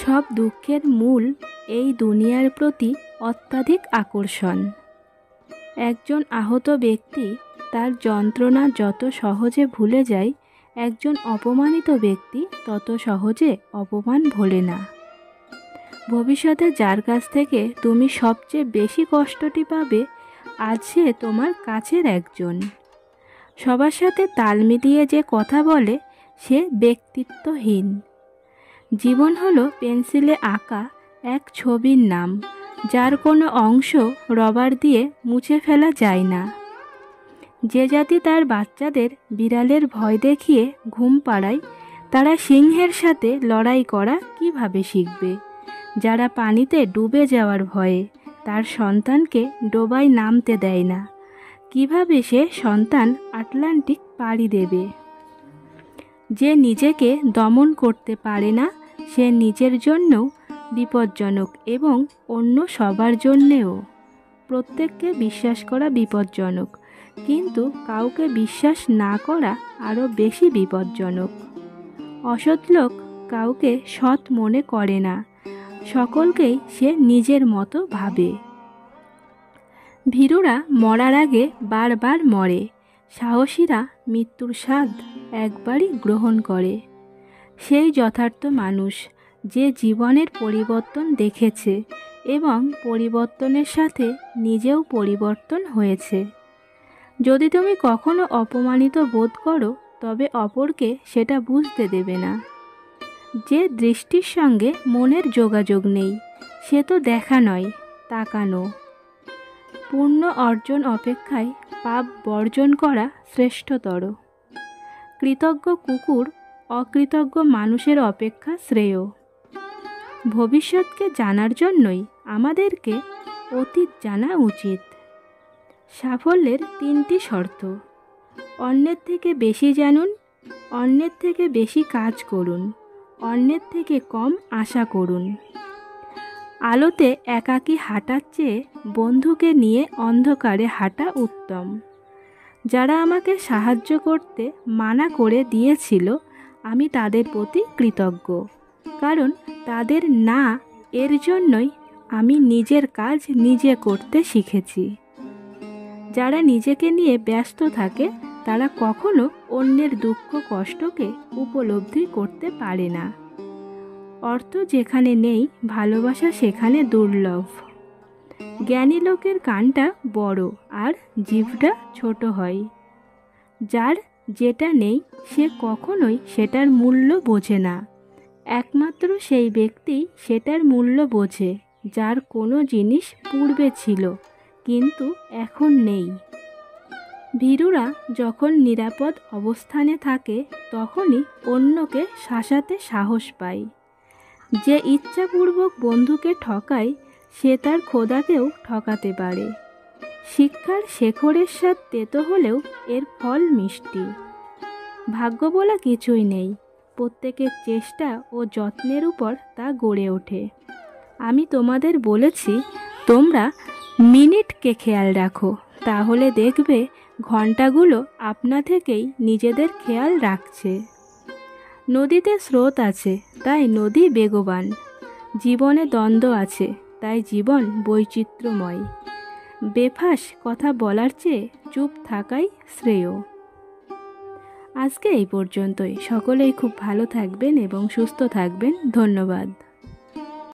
সব দুঃখের মূল এই দুনিয়ার প্রতি অত্যাধিক আকর্ষণ। একজন আহত ব্যক্তি তার যন্ত্রণা যত সহজে ভুলে যায়, একজন অপমানিত ব্যক্তি তত সহজে অপমান ভোলে না। ভবিষ্যতে যার কাছ থেকে তুমি সবচেয়ে বেশি কষ্টটি পাবে, আজ সে তোমার কাছের একজন। সবার সাথে তাল মিলিয়ে যে কথা বলে সে ব্যক্তিত্বহীন। জীবন হলো পেন্সিলে আঁকা এক ছবির নাম, যার কোনো অংশ রবার দিয়ে মুছে ফেলা যায় না। যে জাতি তার বাচ্চাদের বিড়ালের ভয় দেখিয়ে ঘুম পাড়ায়, তারা সিংহের সাথে লড়াই করা কিভাবে শিখবে? যারা পানিতে ডুবে যাওয়ার ভয়ে তার সন্তানকে ডোবায় নামতে দেয় না, কিভাবে সে সন্তান আটলান্টিক পাড়ি দেবে? যে নিজেকে দমন করতে পারে না, সে নিজের জন্যও বিপজ্জনক এবং অন্য সবার জন্যেও। প্রত্যেককে বিশ্বাস করা বিপজ্জনক, কিন্তু কাউকে বিশ্বাস না করা আরও বেশি বিপজ্জনক। অসৎ লোক কাউকে সৎ মনে করে না, সকলকেই সে নিজের মতো ভাবে। ভীরুরা মরার আগে বারবার মরে, সাহসীরা মৃত্যুর স্বাদ একবারই গ্রহণ করে। সেই যথার্থ মানুষ যে জীবনের পরিবর্তন দেখেছে এবং পরিবর্তনের সাথে নিজেও পরিবর্তন হয়েছে। যদি তুমি কখনো অপমানিত বোধ করো, তবে অপরকে সেটা বুঝতে দেবে না। যে দৃষ্টির সঙ্গে মনের যোগাযোগ নেই, সে তো দেখা নয়, তাকানো। পূর্ণ অর্জন অপেক্ষায় পাপ বর্জন করা শ্রেষ্ঠতর। কৃতজ্ঞ কুকুর অকৃতজ্ঞ মানুষের অপেক্ষা শ্রেয়। ভবিষ্যৎকে জানার জন্যই আমাদেরকে অতীত জানা উচিত। সাফল্যের 3টি শর্ত: অন্যের থেকে বেশি জানুন, অন্যের থেকে বেশি কাজ করুন, অন্যের থেকে কম আশা করুন। আলোতে একাকী হাঁটার চেয়ে বন্ধুকে নিয়ে অন্ধকারে হাঁটা উত্তম। যারা আমাকে সাহায্য করতে মানা করে দিয়েছিল, আমি তাদের প্রতি কৃতজ্ঞ, কারণ তাদের না এর জন্যই আমি নিজের কাজ নিজে করতে শিখেছি। যারা নিজেকে নিয়ে ব্যস্ত থাকে, তারা কখনো অন্যের দুঃখ কষ্টকে উপলব্ধি করতে পারে না। অর্থ যেখানে নেই, ভালোবাসা সেখানে দুর্লভ। জ্ঞানী লোকের কানটা বড় আর জিভটা ছোট হয়। যার যেটা নেই সে কখনোই সেটার মূল্য বোঝে না। একমাত্র সেই ব্যক্তি সেটার মূল্য বোঝে যার কোনো জিনিস পূর্বে ছিল কিন্তু এখন নেই। ভীরুরা যখন নিরাপদ অবস্থানে থাকে, তখনই অন্যকে শাসাতে সাহস পায়। যে ইচ্ছাপূর্বক বন্ধুকে ঠকায়, সে তার খোদাকেও ঠকাতে পারে। শিক্ষার শেখরের স্বাদ তেতো হলেও এর ফল মিষ্টি। ভাগ্য বলা কিছুই নেই, প্রত্যেকের চেষ্টা ও যত্নের উপর তা গড়ে ওঠে। আমি তোমাদের বলেছি, তোমরা মিনিটকে খেয়াল রাখো, তাহলে দেখবে ঘন্টাগুলো আপনা থেকেই নিজেদের খেয়াল রাখছে। নদীতে স্রোত আছে, তাই নদী বেগবান। জীবনে দ্বন্দ্ব আছে, তাই জীবন বৈচিত্র্যময়। বেফাঁস কথা বলার চেয়ে চুপ থাকাই শ্রেয়। আজকে এই পর্যন্তই। সকলেই খুব ভালো থাকবেন এবং সুস্থ থাকবেন। ধন্যবাদ।